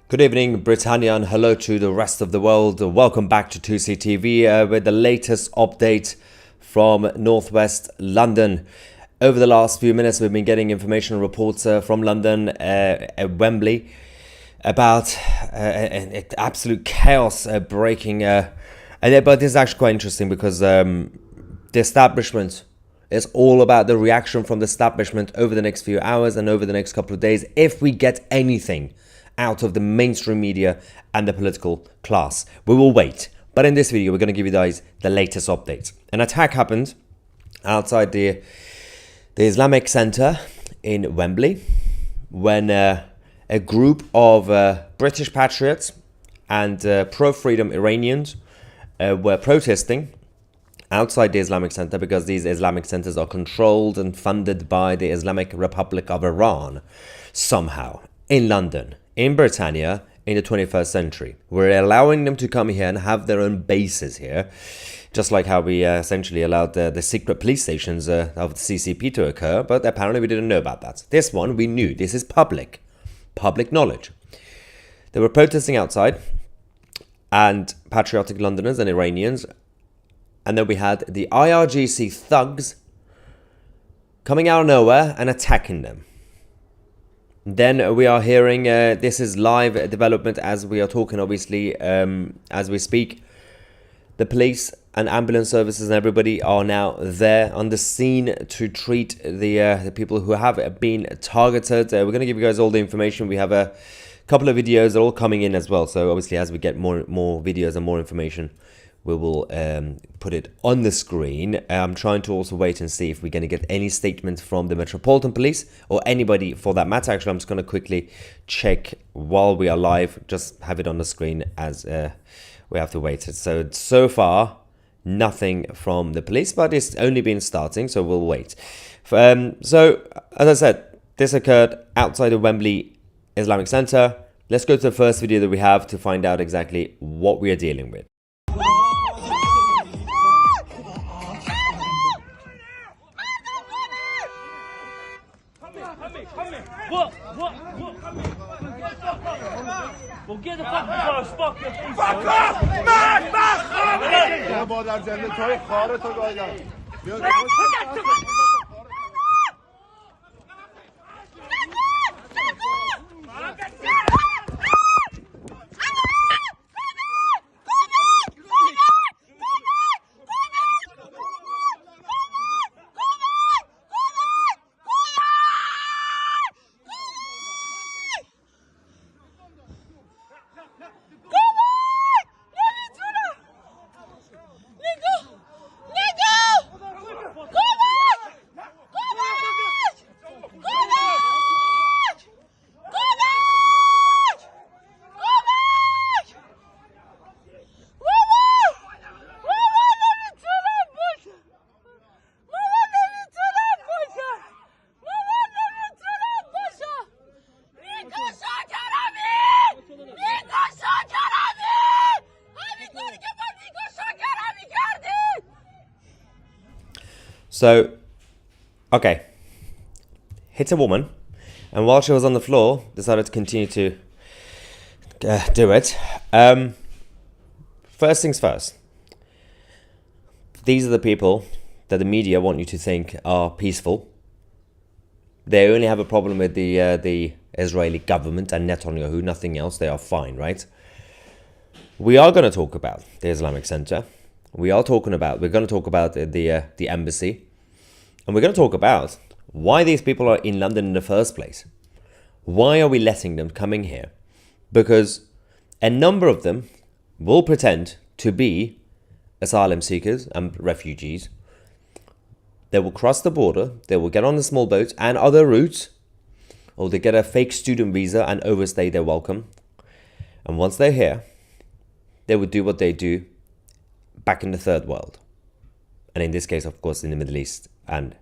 Good evening, Britannia, and hello to the rest of the world. Welcome back to 2CTV with the latest update from northwest London. Over the last few minutes, we've been getting information and reports from London at Wembley about an absolute chaos breaking. But this is actually quite interesting because the establishment is all about the reaction from the establishment over the next few hours and over the next couple of days, if we get anything out of the mainstream media and the political class. We will wait. But in this video, we're going to give you guys the latest updates. An attack happened outside the Islamic Center in Wembley when a group of British Patriots and pro-freedom Iranians were protesting outside the Islamic Center because these Islamic centers are controlled and funded by the Islamic Republic of Iran somehow in London, in Britannia, in the 21st century. We're allowing them to come here and have their own bases here, just like how we essentially allowed the secret police stations of the CCP to occur, but apparently we didn't know about that. This one we knew. This is public knowledge. They were protesting outside, and patriotic Londoners and Iranians, and then we had the IRGC thugs coming out of nowhere and attacking them. Then we are hearing, this is live development as we are talking, obviously, as we speak. The police and ambulance services and everybody are now there on the scene to treat the people who have been targeted. We're going to give you guys all the information. We have a couple of videos that are all coming in as well. So obviously, as we get more videos and more information, we will put it on the screen. I'm trying to also wait and see if we're going to get any statement from the Metropolitan Police or anybody for that matter. Actually, I'm just going to quickly check while we are live, just have it on the screen as we have to wait. So far, nothing from the police, but it's only been starting, so we'll wait. So, as I said, this occurred outside the Wembley Islamic Center. Let's go to the first video that we have to find out exactly what we are dealing with. What? Well, get the fuck out. Fuck your face. Fuck off! Man! Fuck off! So, okay, hit a woman, and while she was on the floor, decided to continue to do it. First things first, these are the people that the media want you to think are peaceful. They only have a problem with the Israeli government and Netanyahu, nothing else. They are fine, right? We are going to talk about the Islamic Center. We're going to talk about the embassy. And we're going to talk about why these people are in London in the first place. Why are we letting them come in here? Because a number of them will pretend to be asylum seekers and refugees. They will cross the border, they will get on the small boats and other routes, or they get a fake student visa and overstay their welcome. And once they're here, they would do what they do back in the third world. And in this case, of course, in the Middle East and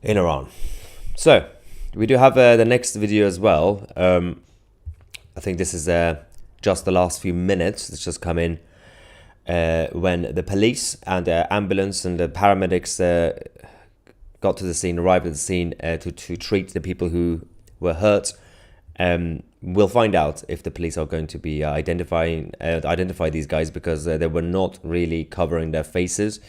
in Iran. So, we do have the next video as well. I think this is just the last few minutes. It's just come in when the police and the ambulance and the paramedics got to the scene, arrived at the scene to treat the people who were hurt. We'll find out if the police are going to be identify these guys, because they were not really covering their faces.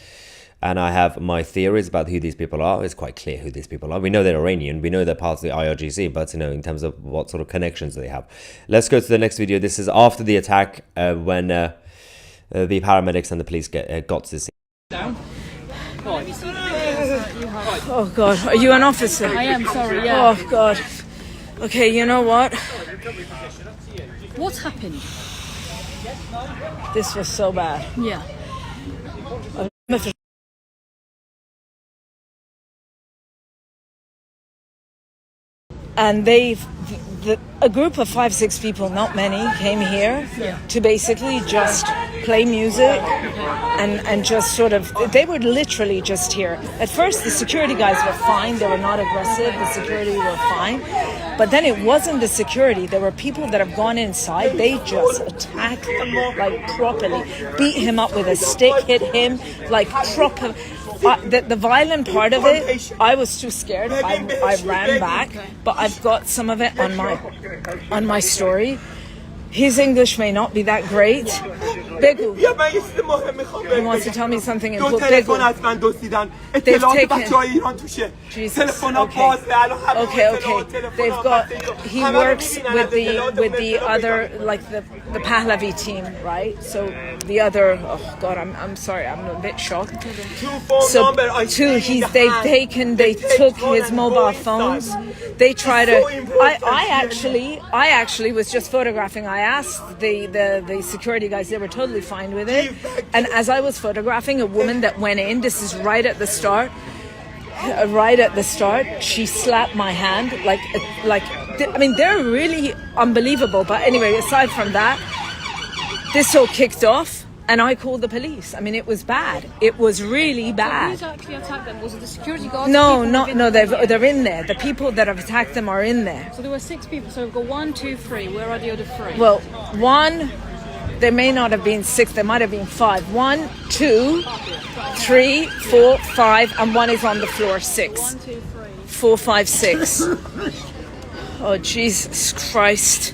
And I have my theories about who these people are. It's quite clear who these people are. We know they're Iranian. We know they're part of the IRGC, but, in terms of what sort of connections they have. Let's go to the next video. This is after the attack, when the paramedics and the police got to the scene. Down. Oh God, are you an officer? I am, sorry, yeah. Oh God. Okay, you know what? What happened? This was so bad. Yeah. And a group of 5-6 people, not many, came here to basically just play music and just sort of, they were literally just here. At first, the security guys were fine. They were not aggressive. The security were fine. But then it wasn't the security. There were people that have gone inside. They just attacked him, like, properly. Beat him up with a stick, hit him, like, proper. The violent part of it, I was too scared. I ran back, but I've got some of it on my story. His English may not be that great. Begu. He wants to tell me something important. They've taken. Jesus. Okay. They've got. He works with the other, like the Pahlavi team, right? So the other. Oh God, I'm sorry. I'm a bit shocked. So they took his mobile phones. They try to. I actually was just photographing. I asked the security guys. They were totally fine with it. And as I was photographing, a woman that went in. This is right at the start. She slapped my hand like. I mean, they're really unbelievable. But anyway, aside from that, this all kicked off. And I called the police. I mean, it was bad. It was really bad. So who's actually attacked them? Was it the security guards? No. They're in there. The people that have attacked them are in there. So there were 6 people. So we've got 1, 2, 3. Where are the other 3? Well, 1. There may not have been 6. There might have been 5. 1, 2, 3, 4, 5, and 1 is on the floor. 6. 1, 2, 3. 4, 5, 6. Oh Jesus Christ!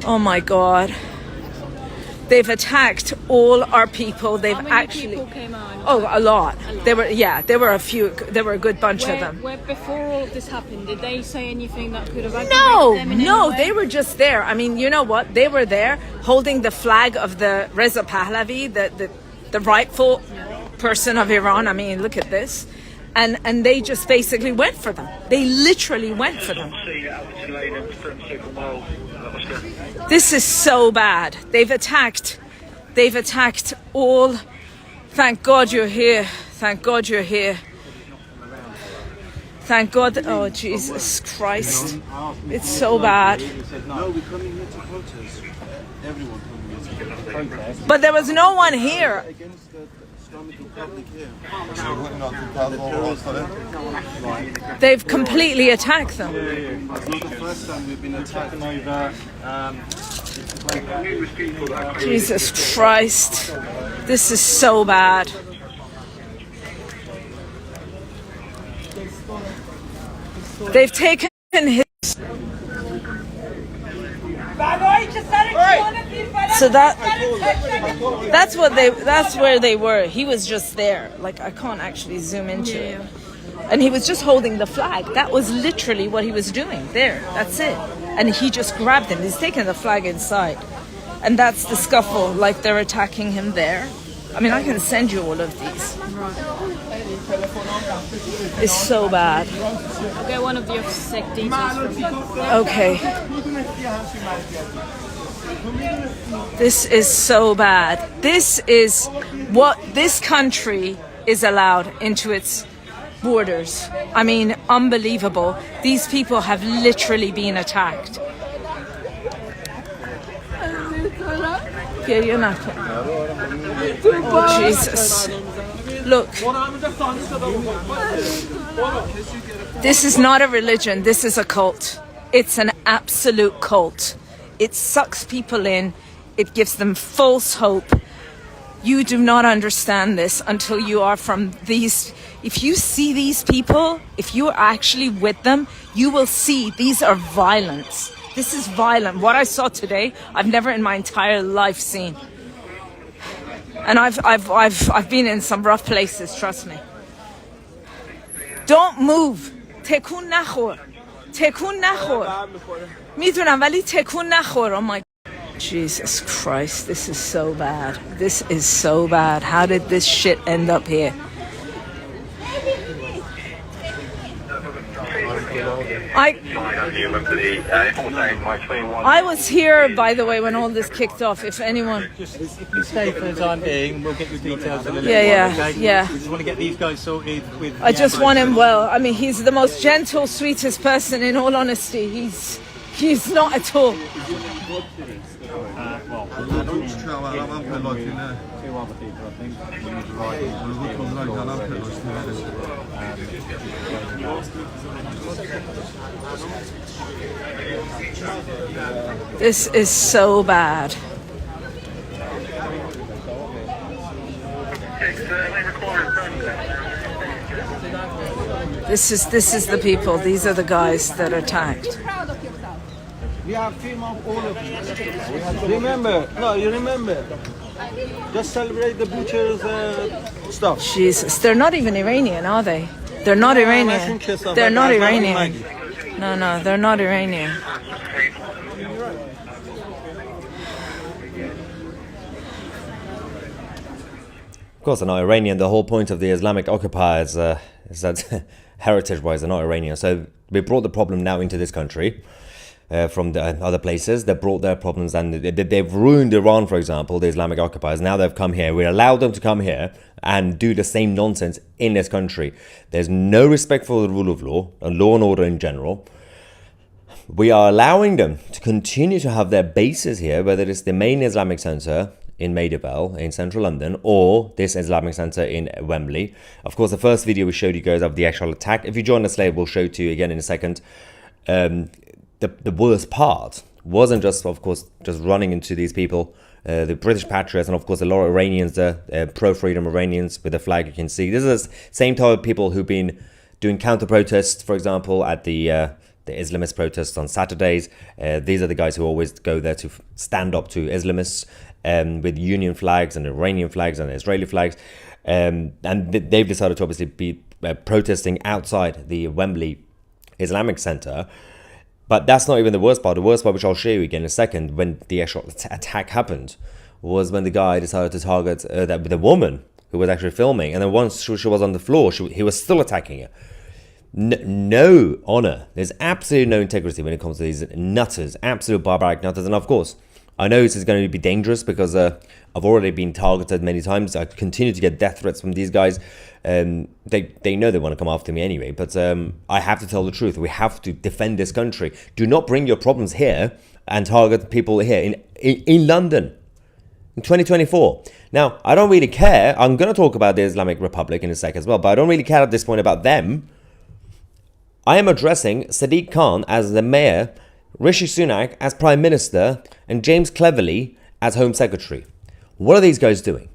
Oh my God! They've attacked all our people. They've How many people came out? Oh, a lot. There were a few. There were a good bunch of them. Before all of this happened, did they say anything that could have aggravated them in any way? They were just there. I mean, you know what? They were there holding the flag of the Reza Pahlavi, the rightful person of Iran. I mean, look at this. And they just basically went for them. They literally went for them. This is so bad. They've attacked all. Thank God you're here. Thank God you're here. Thank God. Oh, Jesus Christ. It's so bad. No, we're coming here to protest. Everyone coming here to protest. But there was no one here. Against the Islamic Republic here. They've completely attacked them. It's not the first time we've been attacked. Jesus Christ. This is so bad. They've taken his. So that's where they were. He was just there. Like, I can't actually zoom into it. And he was just holding the flag. That was literally what he was doing there. That's it. And he just grabbed him. He's taken the flag inside. And that's the scuffle. Like, they're attacking him there. I mean, I can send you all of these. It's so bad. I'll get one of the exact details from you. Okay. This is so bad. This is what this country is allowed into its borders. I mean, unbelievable. These people have literally been attacked. Oh, Jesus. Look. This is not a religion. This is a cult. It's an absolute cult. It sucks people in. It gives them false hope. You do not understand this until you are from these. If you see these people, if you are actually with them, you will see these are violence. This is violent. What I saw today, I've never in my entire life seen. And I've been in some rough places, trust me. Don't move. تکون نخور. تکون نخور. میدونم ولی تکون نخور. Oh my Jesus Christ, this is so bad. This is so bad. How did this shit end up here? I was here, by the way, when all this kicked off. If anyone, if you stay for the time being, we'll get your details in a little yeah, while, okay? yeah. We just want to get these guys sorted with. I just want him well. I mean, he's the most gentle, sweetest person. In all honesty, he's not at all. Two other people, I think. This is so bad. This is the people. These are the guys that attacked. We have film of all of you. Remember? No, you remember. Just celebrate the butcher's stuff. Jesus, they're not even Iranian, are they? They're not Iranian. They're not Iranian. No, they're not Iranian. Of course, they're not Iranian. The whole point of the Islamic occupiers is that heritage-wise, they're not Iranian. So we brought the problem now into this country from the other places. They brought their problems and they've ruined Iran, for example, the Islamic occupiers. Now they've come here. We allowed them to come here and do the same nonsense in this country. There's no respect for the rule of law and law and order in general. We are allowing them to continue to have their bases here, whether it's the main Islamic Centre in Maidavale in central London or this Islamic Centre in Wembley. Of course, the first video we showed you guys of the actual attack. If you join us later, we'll show it to you again in a second. The worst part wasn't just, of course, just running into these people, the British Patriots, and of course a lot of Iranians, pro-freedom Iranians with the flag you can see. This is the same type of people who've been doing counter-protests, for example, at the Islamist protests on Saturdays. These are the guys who always go there to stand up to Islamists with Union flags and Iranian flags and Israeli flags. And they've decided to obviously be protesting outside the Wembley Islamic Centre. But that's not even the worst part. The worst part, which I'll show you again in a second, when the actual attack happened, was when the guy decided to target the woman who was actually filming. And then once she was on the floor, he was still attacking her. No honor. There's absolutely no integrity when it comes to these nutters, absolute barbaric nutters. And of course, I know this is going to be dangerous because I've already been targeted many times. I continue to get death threats from these guys. They know they want to come after me anyway, but I have to tell the truth. We have to defend this country. Do not bring your problems here and target people here in London in 2024. Now, I don't really care. I'm going to talk about the Islamic Republic in a sec as well, but I don't really care at this point about them. I am addressing Sadiq Khan as the mayor, Rishi Sunak as Prime Minister, and James Cleverly as Home Secretary. What are these guys doing?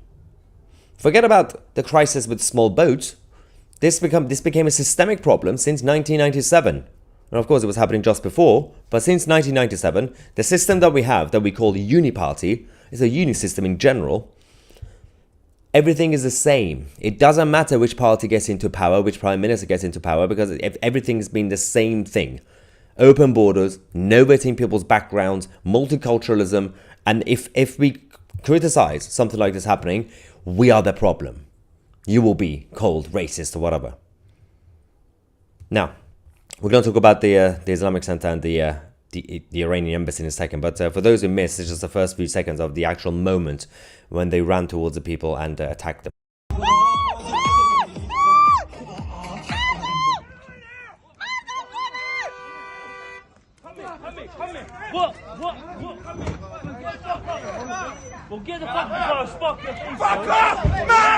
Forget about the crisis with small boats. This became a systemic problem since 1997. And of course, it was happening just before. But since 1997, the system that we have, that we call the uni party, is a uni system in general. Everything is the same. It doesn't matter which party gets into power, which prime minister gets into power, because everything's been the same thing. Open borders, no vetting people's backgrounds, multiculturalism, and if we criticize something like this happening, we are the problem. You will be called racist or whatever. Now, we're going to talk about the Islamic Center and the Iranian embassy in a second, but for those who missed, it's just the first few seconds of the actual moment when they ran towards the people and attacked them. What? Well, get the fuck across. Fuck your face. Fuck off! Man!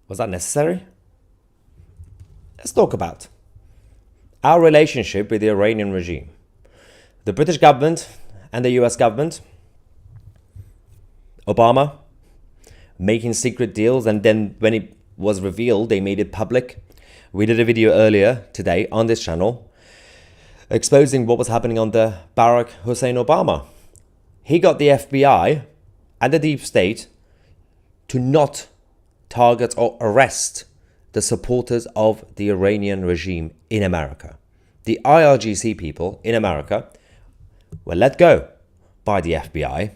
Was that necessary? Let's talk about our relationship with the Iranian regime. The British government and the US government, Obama, making secret deals, and then when it was revealed, they made it public. We did a video earlier today on this channel exposing what was happening under Barack Hussein Obama. He got the FBI and the deep state to not target or arrest the supporters of the Iranian regime in America. The IRGC people in America were let go by the FBI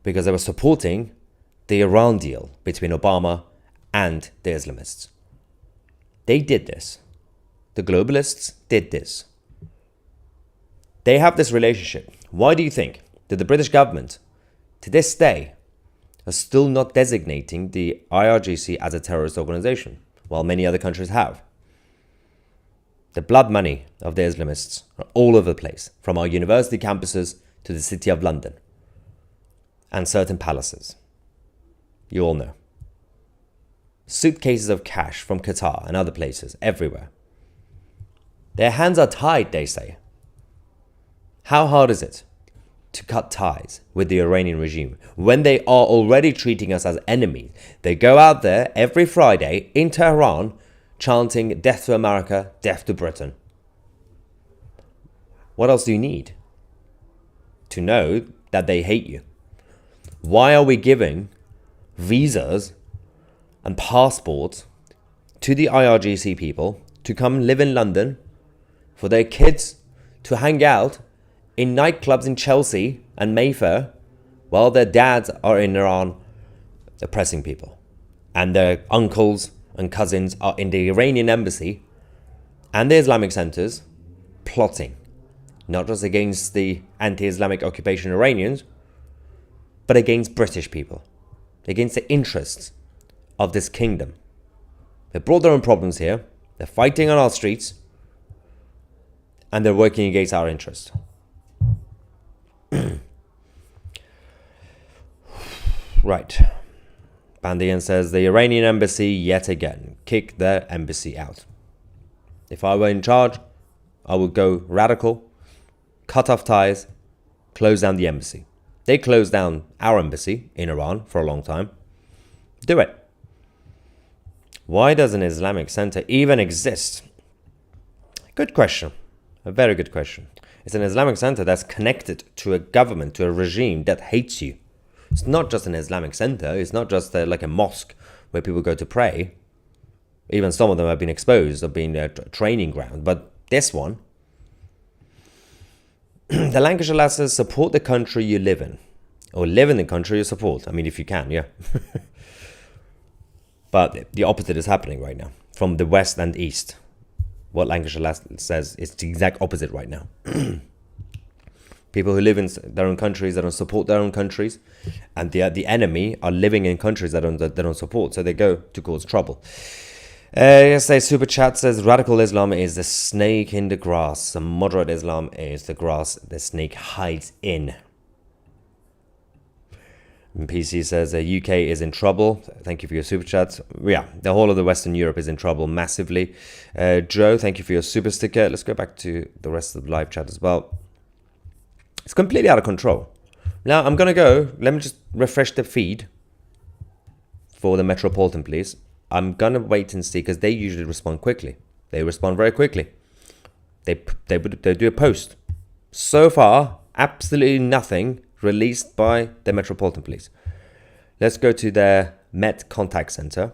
because they were supporting the Iran deal between Obama and the Islamists. They did this. The globalists did this. They have this relationship. Why do you think that the British government, to this day, are still not designating the IRGC as a terrorist organization, while many other countries have? The blood money of the Islamists are all over the place, from our university campuses to the city of London and certain palaces. You all know. Suitcases of cash from Qatar and other places, everywhere. Their hands are tied, they say. How hard is it to cut ties with the Iranian regime when they are already treating us as enemies? They go out there every Friday in Tehran chanting death to America, death to Britain. What else do you need to know that they hate you? Why are we giving visas and passports to the IRGC people to come live in London, for their kids to hang out in nightclubs in Chelsea and Mayfair while their dads are in Iran oppressing people, and their uncles and cousins are in the Iranian embassy and the Islamic centers plotting, not just against the anti-Islamic occupation Iranians, but against British people, against the interests of this kingdom. They brought their own problems here, they're fighting on our streets, and they're working against our interests. Right. Bandian says, the Iranian embassy yet again. Kick their embassy out. If I were in charge, I would go radical, cut off ties, close down the embassy. They closed down our embassy in Iran for a long time. Do it. Why does an Islamic center even exist? Good question. A very good question. It's an Islamic center that's connected to a government, to a regime that hates you. It's not just an Islamic center. It's not just like a mosque where people go to pray. Even some of them have been exposed of being a training ground. But this one, the Lancashire lasses support the country you live in. Or live in the country you support. I mean, if you can, yeah. But the opposite is happening right now. From the west and east. What Lancashire Lass says is the exact opposite right now. People who live in their own countries, that don't support their own countries, and the enemy are living in countries that don't support, so they go to cause trouble. Yesterday, Super Chat says, radical Islam is the snake in the grass. Moderate Islam is the grass the snake hides in. And PC says, the UK is in trouble. Thank you for your Super Chat. Yeah, the whole of the Western Europe is in trouble massively. Joe, thank you for your super sticker. Let's go back to the rest of the live chat as well. It's completely out of control. Now, I'm going to go. Let me just refresh the feed for the Metropolitan Police. I'm going to wait and see, because they usually respond quickly. They respond very quickly. They do a post. So far, absolutely nothing released by the Metropolitan Police. Let's go to their Met Contact Center.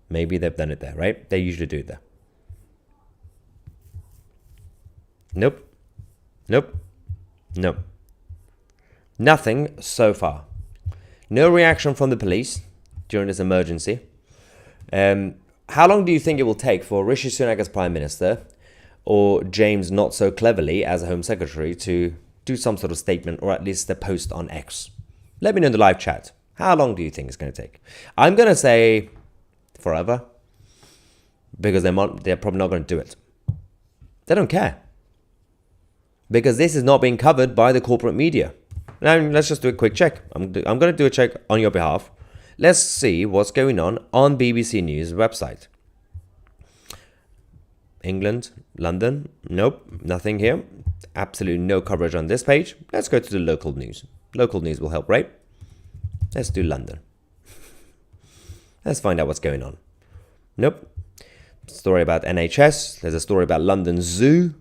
Maybe they've done it there, right? They usually do it there. Nope. Nope. Nope. Nothing so far. No reaction from the police during this emergency. How long do you think it will take for Rishi Sunak as Prime Minister, or James not so cleverly as a Home Secretary, to do some sort of statement, or at least a post on X? Let me know in the live chat. How long do you think it's going to take? I'm going to say forever, because they're probably not going to do it. They don't care, because this is not being covered by the corporate media. Now, let's just do a quick check. I'm going to do a check on your behalf. Let's see what's going on BBC News website. England, London, nope, nothing here. Absolutely no coverage on this page. Let's go to the local news. Local news will help, right? Let's do London. Let's find out what's going on. Nope. Story about NHS. There's a story about London Zoo.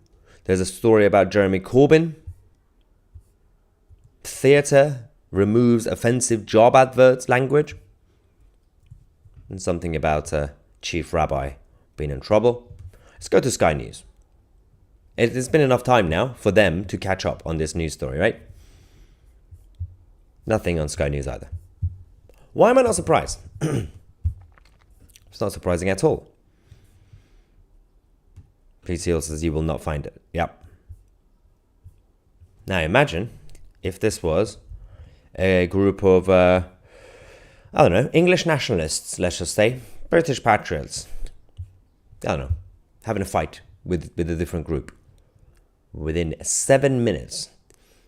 There's a story about Jeremy Corbyn. Theatre removes offensive job adverts language. And something about a chief rabbi being in trouble. Let's go to Sky News. It's been enough time now for them to catch up on this news story, right? Nothing on Sky News either. Why am I not surprised? It's not surprising at all. Please Hill says you will not find it. Yep. Now imagine if this was a group of, I don't know, English nationalists, let's just say, British Patriots. I don't know, having a fight with a different group. Within 7 minutes,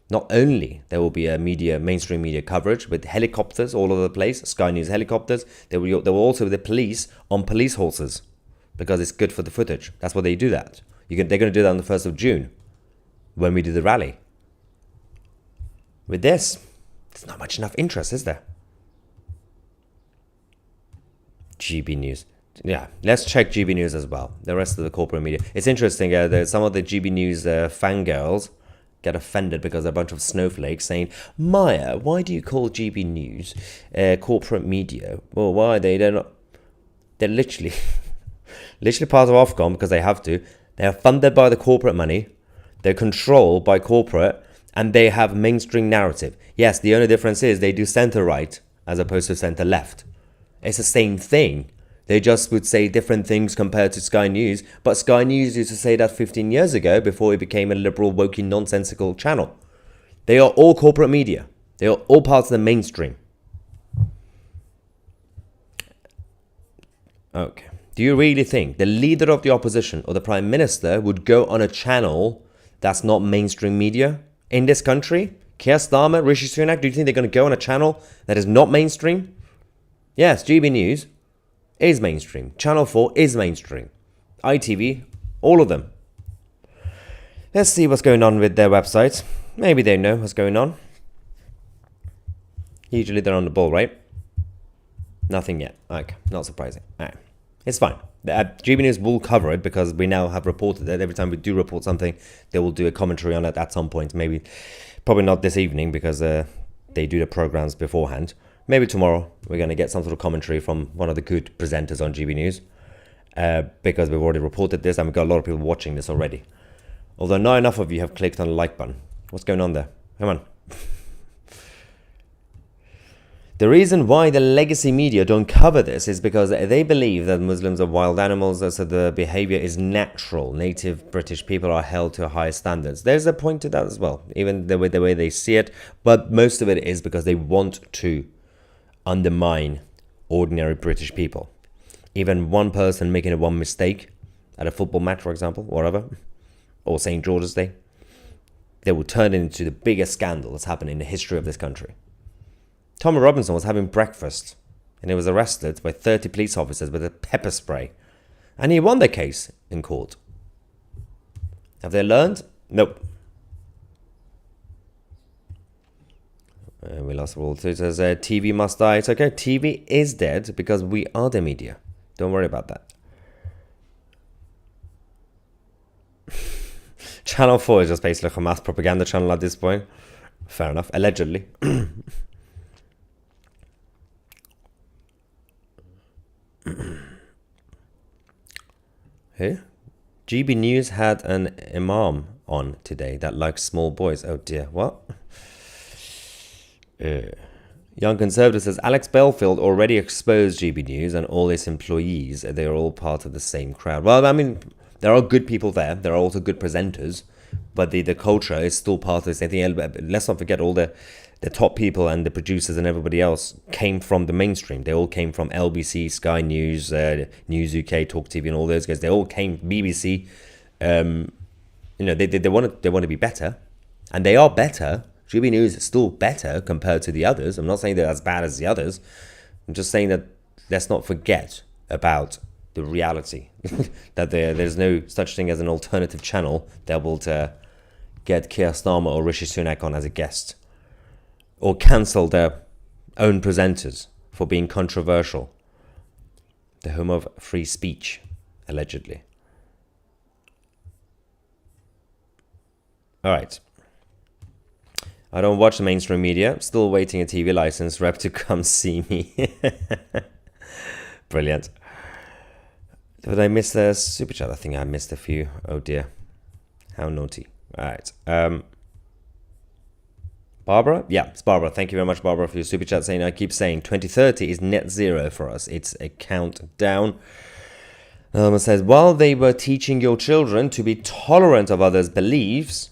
not only there will be a mainstream media coverage with helicopters all over the place, Sky News helicopters, there will also be the police on police horses because it's good for the footage. That's why they do that. They're going to do that on the 1st of June when we do the rally. With this, there's not much enough interest, is there? GB News. Yeah, let's check GB News as well. The rest of the corporate media. It's interesting. Some of the GB News fangirls get offended because they're a bunch of snowflakes saying, Maya, why do you call GB News corporate media? Well, why? They're not. They're literally part of Ofcom because they have to. They are funded by the corporate money. They're controlled by corporate. And they have mainstream narrative. Yes, the only difference is they do center-right as opposed to center-left. It's the same thing. They just would say different things compared to Sky News. But Sky News used to say that 15 years ago before it became a liberal, wokey, nonsensical channel. They are all corporate media. They are all parts of the mainstream. Okay. Do you really think the leader of the opposition or the prime minister would go on a channel that's not mainstream media in this country? Keir Starmer, Rishi Sunak, do you think they're going to go on a channel that is not mainstream? Yes, GB News is mainstream. Channel 4 is mainstream. ITV, all of them. Let's see what's going on with their websites. Maybe they know what's going on. Usually they're on the ball, right? Nothing yet. Okay, not surprising. All right. It's fine. GB News will cover it because we now have reported it. Every time we do report something, they will do a commentary on it at some point. Maybe, probably not this evening because they do the programs beforehand. Maybe tomorrow we're going to get some sort of commentary from one of the good presenters on GB News because we've already reported this and we've got a lot of people watching this already. Although not enough of you have clicked on the like button. What's going on there? Come on. The reason why the legacy media don't cover this is because they believe that Muslims are wild animals, so the behavior is natural. Native British people are held to higher standards. There's a point to that as well, even the way they see it. But most of it is because they want to undermine ordinary British people. Even one person making one mistake at a football match, for example, whatever, or St. George's Day, they will turn it into the biggest scandal that's happened in the history of this country. Tommy Robinson was having breakfast and he was arrested by 30 police officers with a pepper spray. And he won the case in court. Have they learned? Nope. We lost all. It says TV must die. It's okay. TV is dead because we are the media. Don't worry about that. Channel 4 is just basically a Hamas propaganda channel at this point. Fair enough. Allegedly. Who? GB News had an imam on today that likes small boys. Oh dear, what? Young Conservative says Alex Belfield already exposed GB News and all its employees. They are all part of the same crowd. Well, I mean, there are good people there. There are also good presenters, but the culture is still part of the same thing. Let's not forget all the top people and the producers and everybody else came from the mainstream. They all came from LBC, Sky News, News UK, Talk TV, and all those guys. They all came BBC. They want to be better, and they are better. GB News is still better compared to the others. I'm not saying they're as bad as the others. I'm just saying that let's not forget about the reality that there's no such thing as an alternative channel that will get Keir Starmer or Rishi Sunak on as a guest, or cancel their own presenters for being controversial. The home of free speech, allegedly. All right. I don't watch the mainstream media. Still waiting a TV license rep to come see me. Brilliant. Did I miss the super chat? I think I missed a few. Oh dear. How naughty. All right. Barbara? Yeah, it's Barbara. Thank you very much, Barbara, for your super chat saying, I keep saying 2030 is net zero for us. It's a countdown. It says, while they were teaching your children to be tolerant of others' beliefs,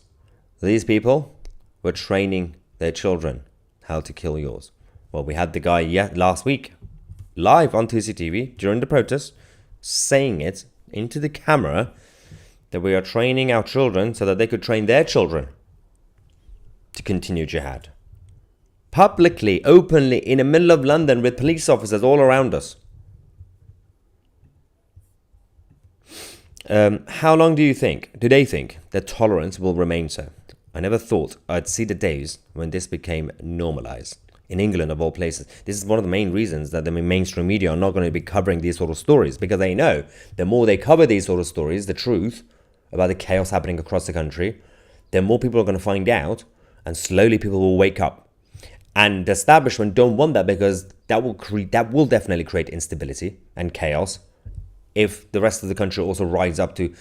these people were training their children how to kill yours. Well, we had the guy last week, live on 2CTV during the protests, saying it into the camera that we are training our children so that they could train their children to continue jihad. Publicly, openly, in the middle of London with police officers all around us. How long do they think that tolerance will remain so? I never thought I'd see the days when this became normalized. In England, of all places. This is one of the main reasons that the mainstream media are not going to be covering these sort of stories, because they know the more they cover these sort of stories, the truth about the chaos happening across the country, the more people are going to find out, and slowly people will wake up. And the establishment don't want that, because that will definitely create instability and chaos if the rest of the country also rises up to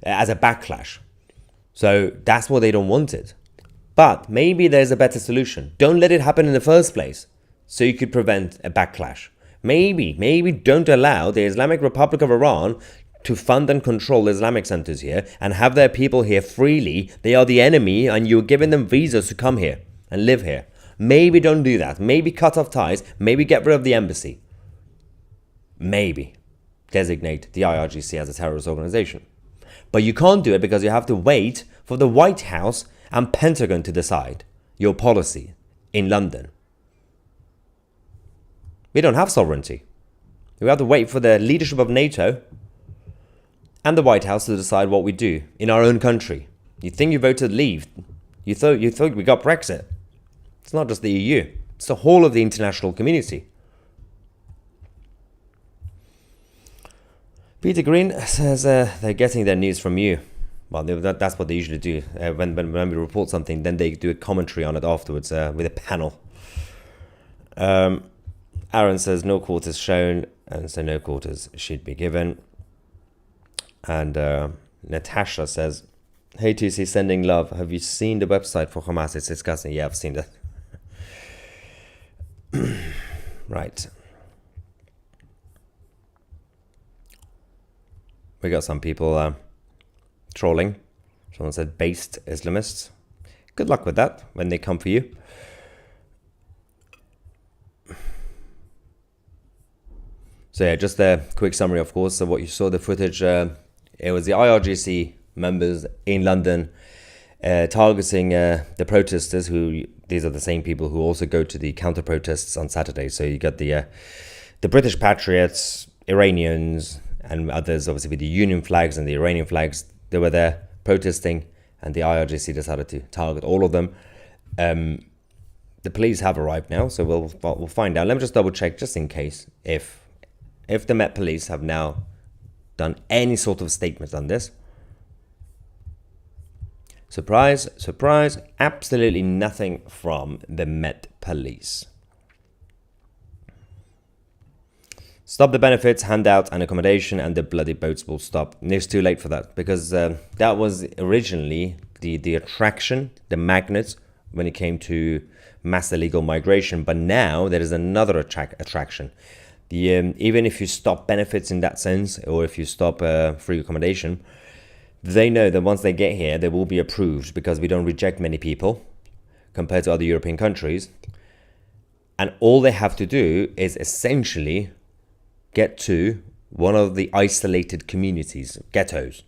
as a backlash. So that's why they don't want it. But maybe there's a better solution. Don't let it happen in the first place, so you could prevent a backlash. Maybe don't allow the Islamic Republic of Iran to fund and control Islamic centers here and have their people here freely. They are the enemy and you're giving them visas to come here and live here. Maybe don't do that. Maybe cut off ties. Maybe get rid of the embassy. Maybe designate the IRGC as a terrorist organization. But you can't do it because you have to wait for the White House and Pentagon to decide your policy in London. We don't have sovereignty. We have to wait for the leadership of NATO and the White House to decide what we do in our own country. You think you voted leave? You thought we got Brexit? It's not just the EU. It's the whole of the international community. Peter Green says they're getting their news from you. Well, that's what they usually do. When we report something, then they do a commentary on it afterwards with a panel. Aaron says no quarters shown, and so no quarters should be given. And Natasha says, hey TC, sending love. Have you seen the website for Hamas? It's disgusting. Yeah, I've seen that. Right. We got some people trolling. Someone said based Islamists. Good luck with that when they come for you. So yeah, just a quick summary, of course, of what you saw, the footage. It was the IRGC members in London targeting the protesters, who these are the same people who also go to the counter protests on Saturday. So you got the British Patriots, Iranians, and others, obviously with the Union flags and the Iranian flags. They were there protesting, and the IRGC decided to target all of them. The police have arrived now, so we'll find out. Let me just double check, just in case, if the Met Police have now done any sort of statement on this. Surprise, surprise, absolutely nothing from the Met Police. Stop the benefits, handout and accommodation, and the bloody boats will stop. And it's too late for that, because that was originally the attraction, the magnet, when it came to mass illegal migration. But now there is another attraction. Even if you stop benefits in that sense, or if you stop free accommodation, they know that once they get here, they will be approved, because we don't reject many people compared to other European countries. And all they have to do is essentially get to one of the isolated communities, ghettos.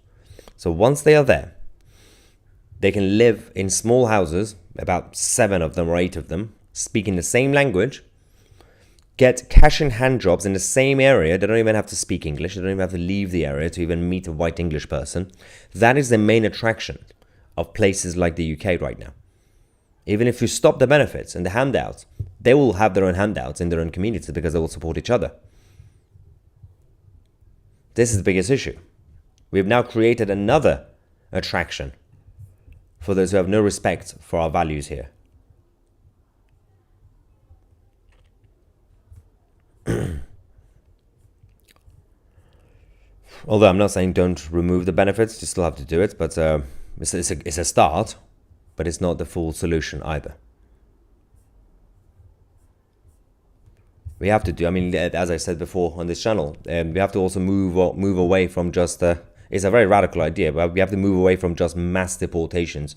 So once they are there, they can live in small houses, about 7 of them or 8 of them, speaking the same language, get cash-in-hand jobs in the same area. They don't even have to speak English. They don't even have to leave the area to even meet a white English person. That is the main attraction of places like the UK right now. Even if you stop the benefits and the handouts, they will have their own handouts in their own communities because they will support each other. This is the biggest issue. We've now created another attraction for those who have no respect for our values here. Although I'm not saying don't remove the benefits, you still have to do it, but it's a start, but it's not the full solution either. We have to do, I mean, as I said before on this channel, we have to also move away from just, it's a very radical idea, but we have to move away from just mass deportations.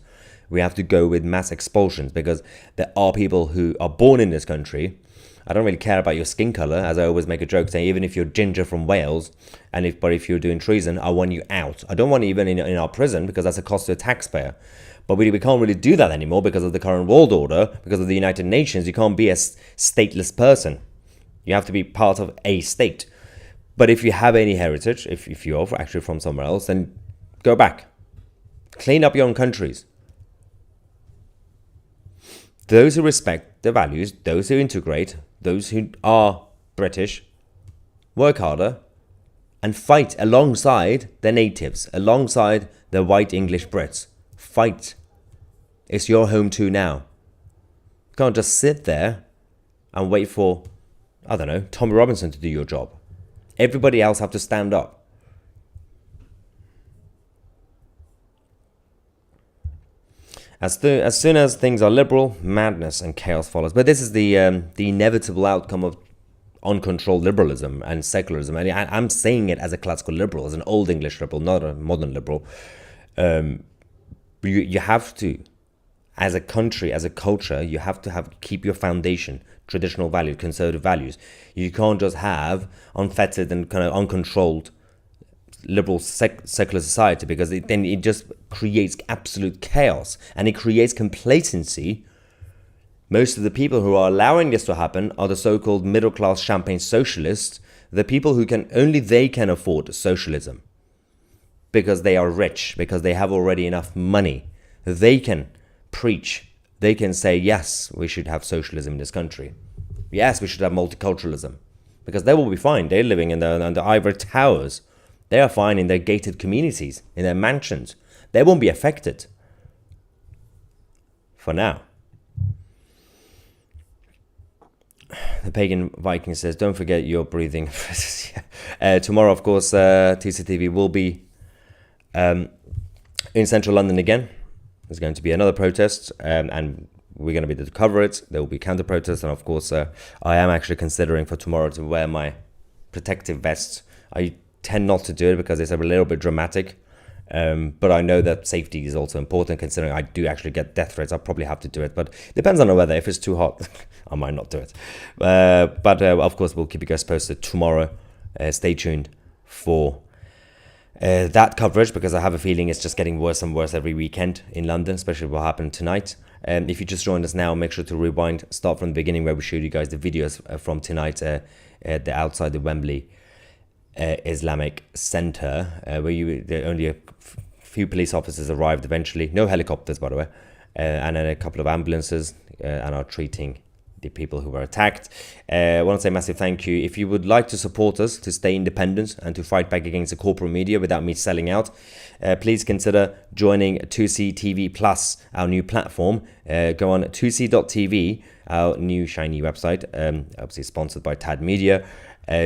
We have to go with mass expulsions, because there are people who are born in this country. I don't really care about your skin color, as I always make a joke saying, even if you're ginger from Wales, but if you're doing treason, I want you out. I don't want you even in our prison, because that's a cost to a taxpayer. But we can't really do that anymore because of the current world order, because of the United Nations. You can't be a stateless person. You have to be part of a state. But if you have any heritage, if you're actually from somewhere else, then go back. Clean up your own countries. Those who respect the values, those who integrate, those who are British, work harder and fight alongside the natives, alongside the white English Brits. Fight. It's your home too now. You can't just sit there and wait for, I don't know, Tommy Robinson to do your job. Everybody else have to stand up. As soon as things are liberal, madness and chaos follows. But this is the inevitable outcome of uncontrolled liberalism and secularism. And I'm saying it as a classical liberal, as an old English liberal, not a modern liberal. You have to, as a country, as a culture, you have to keep your foundation, traditional values, conservative values. You can't just have unfettered and kind of uncontrolled liberal secular society, because then it just creates absolute chaos and it creates complacency. Most of the people who are allowing this to happen are the so-called middle-class champagne socialists, the people who only they can afford socialism because they are rich, because they have already enough money. They can preach, they can say, yes, we should have socialism in this country. Yes, we should have multiculturalism, because they will be fine. They're living in the ivory towers. They are fine in their gated communities, in their mansions. They won't be affected. For now. The Pagan Viking says, don't forget your breathing. Tomorrow, of course, TCTV will be in central London again. There's going to be another protest, and we're going to be there to cover it. There will be counter-protests, and of course, I am actually considering for tomorrow to wear my protective vest. I tend not to do it because it's a little bit dramatic, but I know that safety is also important, considering I do actually get death threats. I'll probably have to do it, but it depends on the weather. If it's too hot, I might not do it. But of course, we'll keep you guys posted tomorrow. Stay tuned for that coverage, because I have a feeling it's just getting worse and worse every weekend in London, especially what happened tonight. If you just joined us now, make sure to rewind, start from the beginning, where we showed you guys the videos from tonight at the outside the Wembley Islamic Center, where only a few police officers arrived eventually. No helicopters, by the way, and then a couple of ambulances, and are treating the people who were attacked. I want to say a massive thank you. If you would like to support us to stay independent and to fight back against the corporate media without me selling out, please consider joining 2C TV Plus, our new platform. Go on 2C.tv, our new shiny website, obviously sponsored by Tad Media.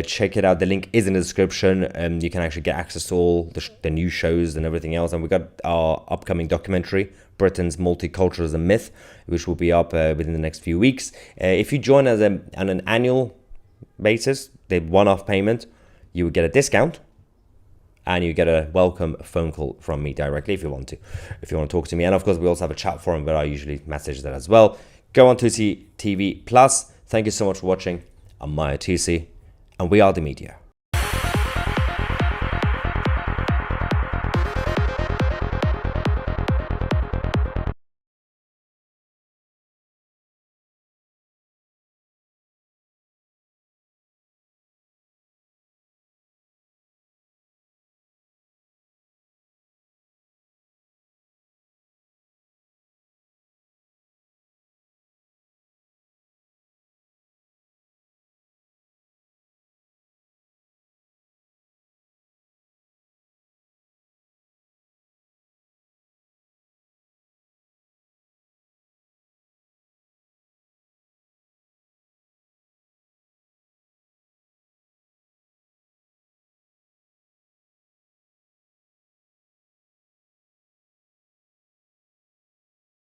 Check it out. The link is in the description. You can actually get access to all the new shows and everything else. And we've got our upcoming documentary, Britain's Multiculturalism Myth, which will be up within the next few weeks. If you join on an annual basis, the one-off payment, you will get a discount, and you get a welcome phone call from me directly if you want to talk to me. And of course, we also have a chat forum where I usually message that as well. Go on to TV Plus. Thank you so much for watching. I'm Maya TC, and we are the media.